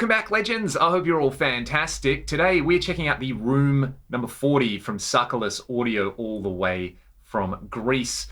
Welcome back, legends. I hope you're all fantastic. Today we're checking out the Room number 40 from Tsakalis Audio all the way from Greece.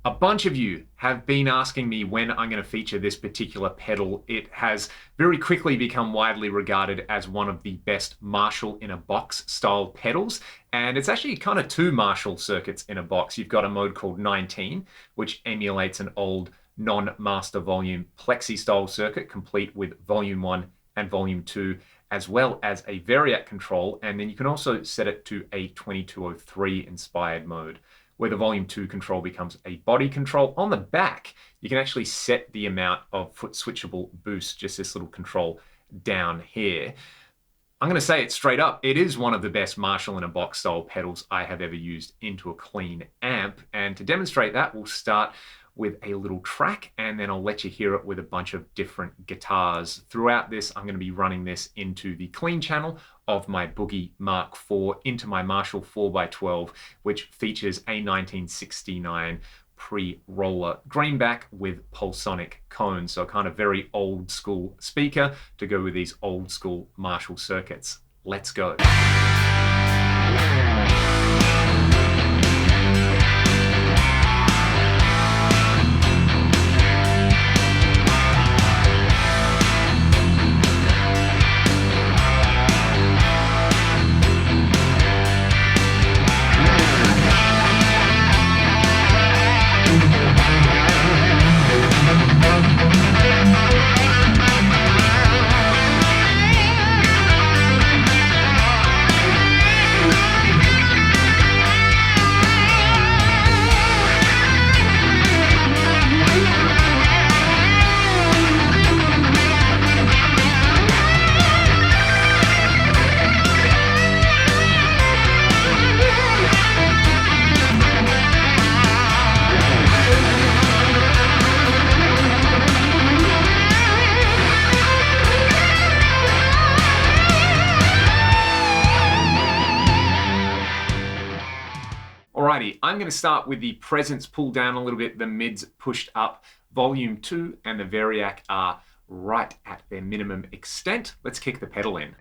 A bunch of you have been asking me when I'm going to feature this particular pedal. It has very quickly become widely regarded as one of the best Marshall in a box style pedals. And it's actually kind of two Marshall circuits in a box. You've got a mode called 19, which emulates an old non-master volume plexi style circuit, complete with volume 1 and volume 2, as well as a variac control. And then you can also set it to a 2203 inspired mode, where the volume 2 control becomes a body control. On the back, you can actually set the amount of foot switchable boost, just this little control down here. I'm going to say it straight up, it is one of the best Marshall in a box style pedals I have ever used into a clean amp. And to demonstrate that, we'll start with a little track, and then I'll let you hear it with a bunch of different guitars. Throughout this, I'm going to be running this into the clean channel of my Boogie Mark IV into my Marshall 4x12, which features a 1969 pre-roller greenback with pulsonic cones. So a kind of very old school speaker to go with these old school Marshall circuits. Let's go. Alrighty, I'm going to start with the presence pulled down a little bit, the mids pushed up, volume 2 and the variac are right at their minimum extent. Let's kick the pedal in.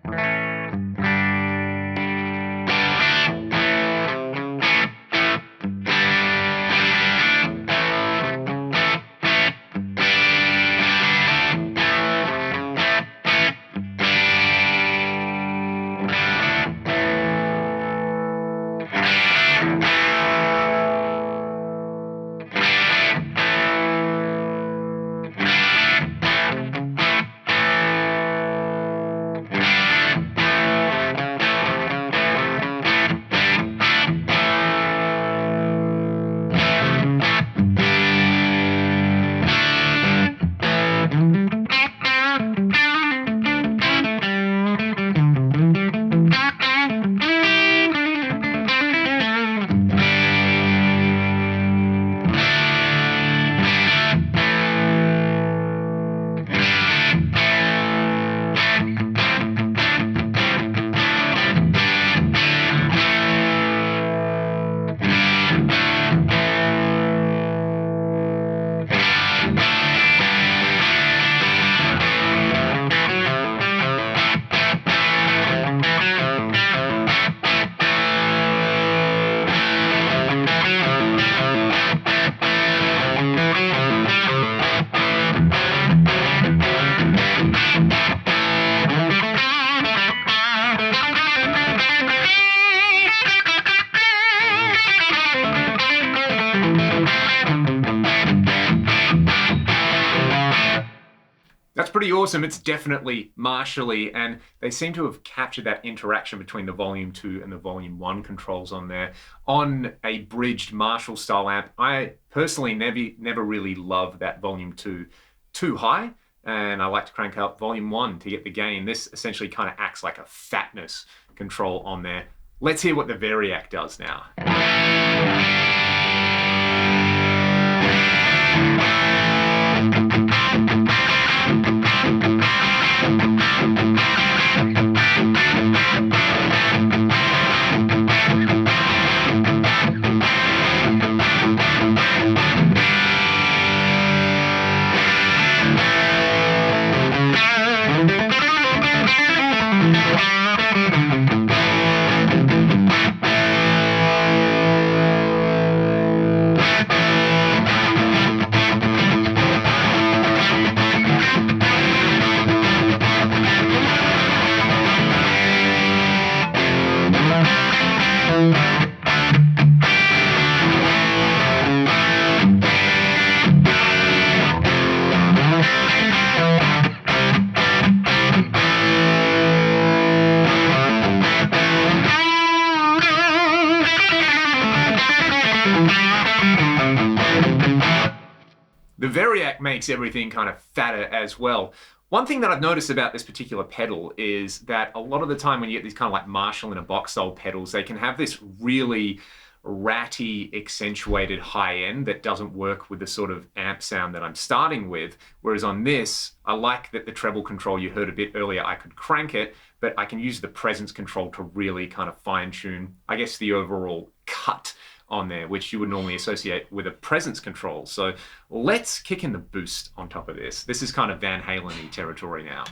That's pretty awesome. It's definitely Marshall-y, and they seem to have captured that interaction between the volume 2 and the volume 1 controls on there. On a bridged Marshall style amp, I personally never really love that volume 2 too high, and I like to crank up volume 1 to get the gain. This essentially kind of acts like a fatness control on there. Let's hear what the variac does now. that makes everything kind of fatter as well. One thing that I've noticed about this particular pedal is that a lot of the time when you get these kind of like Marshall in a box style pedals, they can have this really ratty, accentuated high end that doesn't work with the sort of amp sound that I'm starting with. Whereas on this, I like that the treble control you heard a bit earlier, I could crank it, but I can use the presence control to really kind of fine tune, I guess, the overall cut on there, which you would normally associate with a presence control. So let's kick in the boost on top of this. This is kind of Van Halen-y territory now.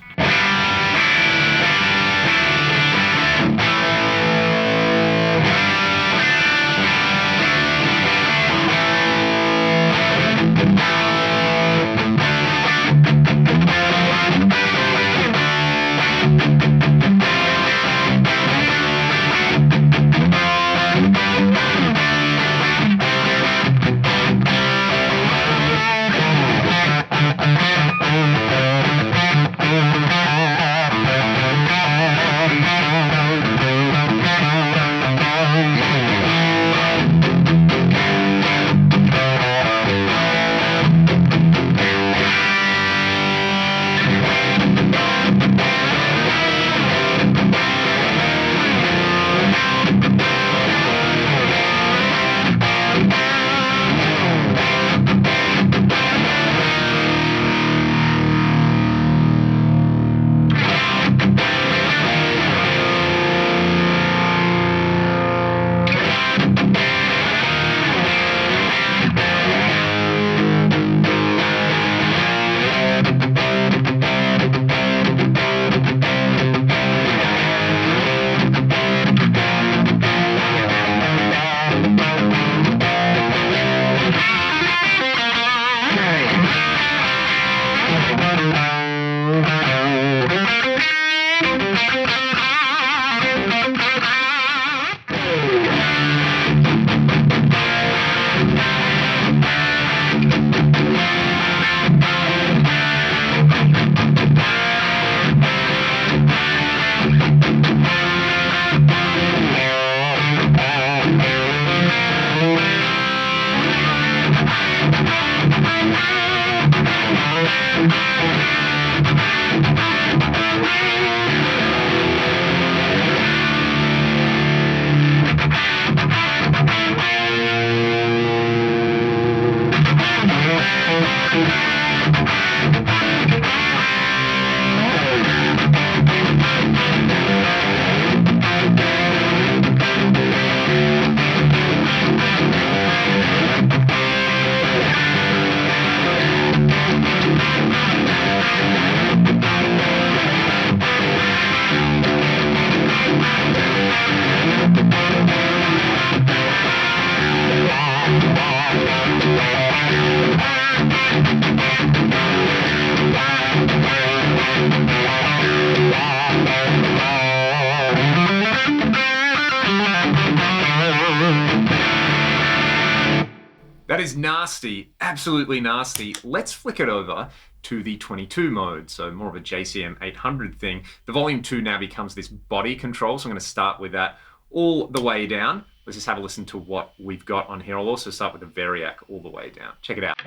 That is nasty, absolutely nasty. Let's flick it over to the 22 mode, so more of a JCM 800 thing. The volume 2 now becomes this body control, so I'm going to start with that all the way down. Let's just have a listen to what we've got on here. I'll also start with the Variac all the way down. Check it out.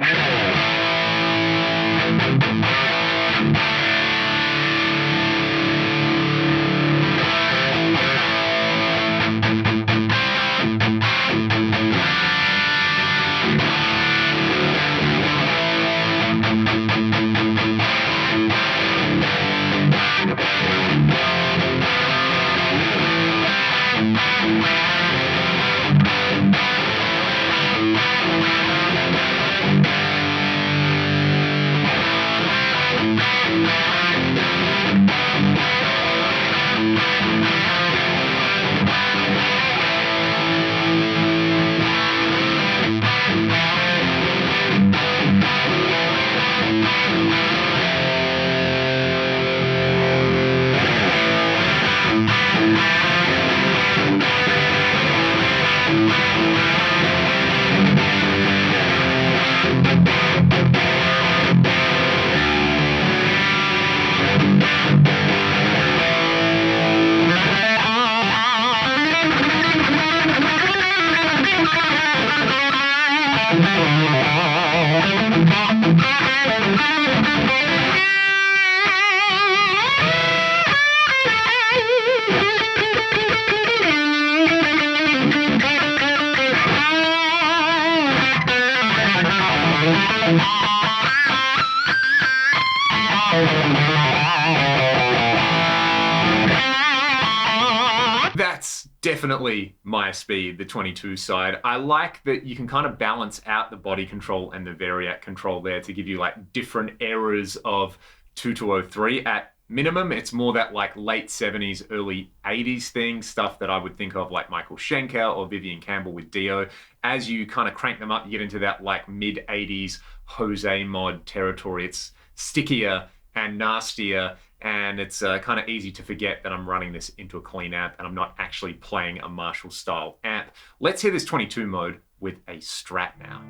definitely my speed, the 22 side. I like that you can kind of balance out the body control and the variac control there to give you like different eras of 2203. At minimum, it's more that like late 70s, early 80s thing, stuff that I would think of like Michael Schenker or Vivian Campbell with Dio. As you kind of crank them up, you get into that like mid 80s Jose mod territory. It's stickier and nastier, and it's kind of easy to forget that I'm running this into a clean amp and I'm not actually playing a Marshall style amp. Let's hear this 22 mode with a Strat now.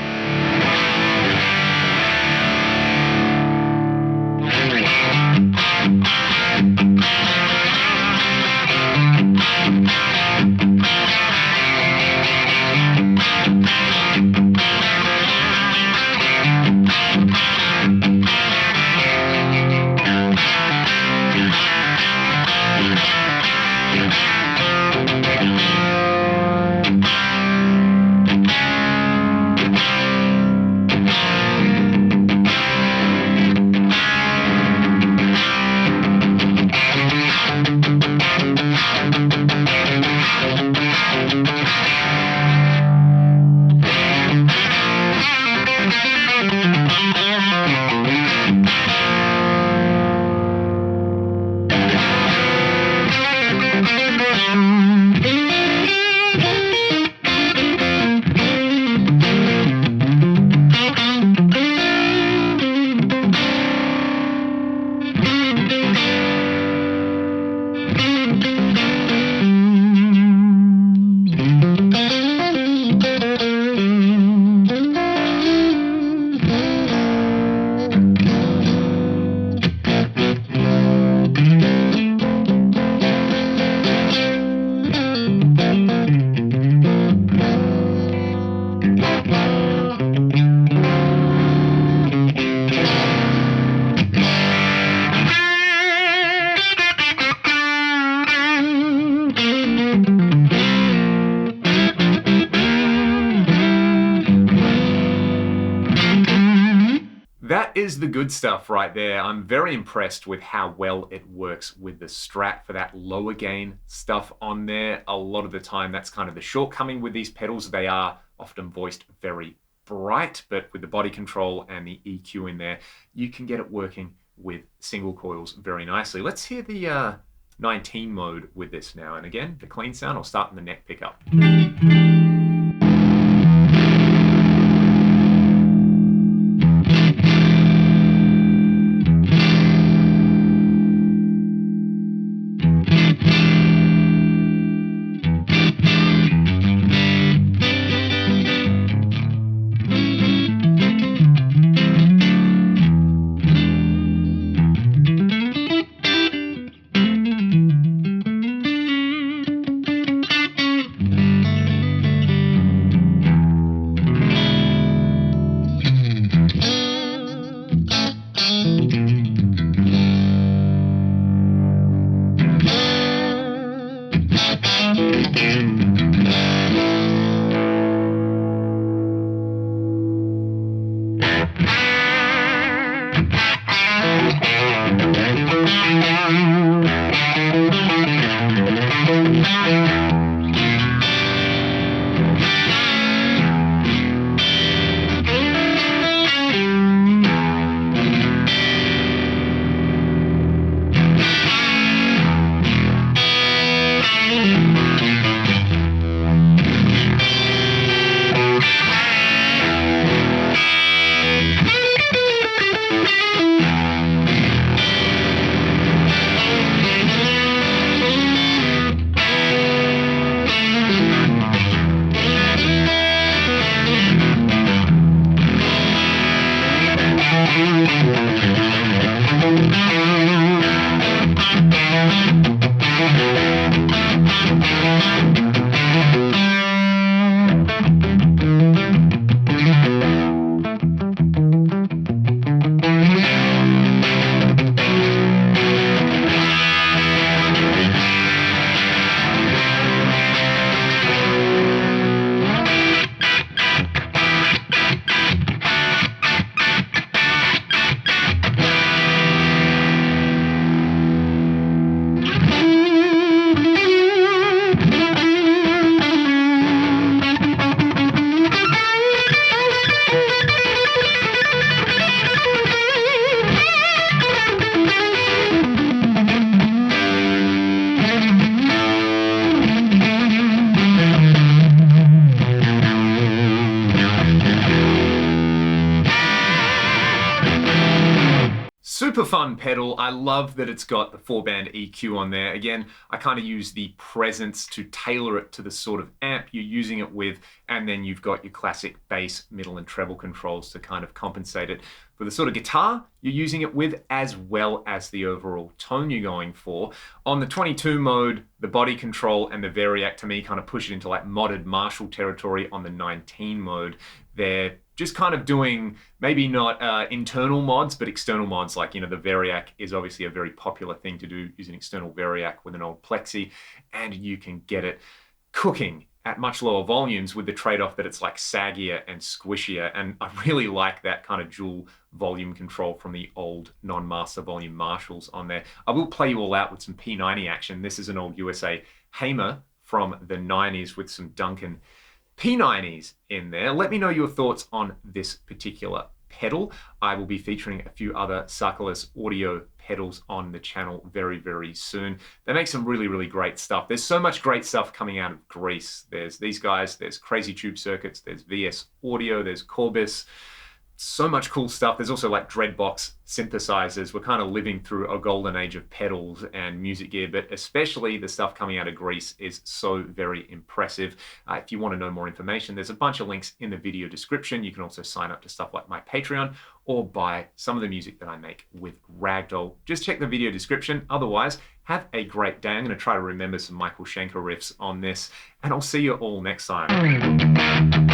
That is the good stuff right there. I'm very impressed with how well it works with the Strat for that lower gain stuff on there. A lot of the time, that's kind of the shortcoming with these pedals. They are often voiced very bright, but with the body control and the EQ in there, you can get it working with single coils very nicely. Let's hear the 19 mode with this now. And again, the clean sound, I'll start in the neck pickup. fun pedal. I love that it's got the 4-band EQ on there. Again, I kind of use the presence to tailor it to the sort of amp you're using it with, and then you've got your classic bass, middle, and treble controls to kind of compensate it for the sort of guitar you're using it with, as well as the overall tone you're going for. On the 22 mode, the body control and the variac to me kind of push it into like modded Marshall territory. On the 19 mode, they're just kind of doing maybe not internal mods, but external mods. Like, you know, the variac is obviously a very popular thing to do, use an external variac with an old plexi, and you can get it cooking at much lower volumes with the trade-off that it's like saggier and squishier. And I really like that kind of dual volume control from the old non-master volume Marshalls on there. I will play you all out with some P90 action. This is an old USA Hamer from the 90s with some Duncan P90s in there. Let me know your thoughts on this particular pedal. I will be featuring a few other Tsakalis audio pedals on the channel very, very soon. They make some really, really great stuff. There's so much great stuff coming out of Greece. There's these guys, there's Crazy Tube Circuits, there's VS Audio, there's Corbis. So much cool stuff. There's also like Dreadbox synthesizers. We're kind of living through a golden age of pedals and music gear, but especially the stuff coming out of Greece is so very impressive. If you want to know more information, there's a bunch of links in the video description. You can also sign up to stuff like my Patreon or buy some of the music that I make with Ragdoll. Just check the video description. Otherwise, have a great day. I'm going to try to remember some Michael Schenker riffs on this, and I'll see you all next time.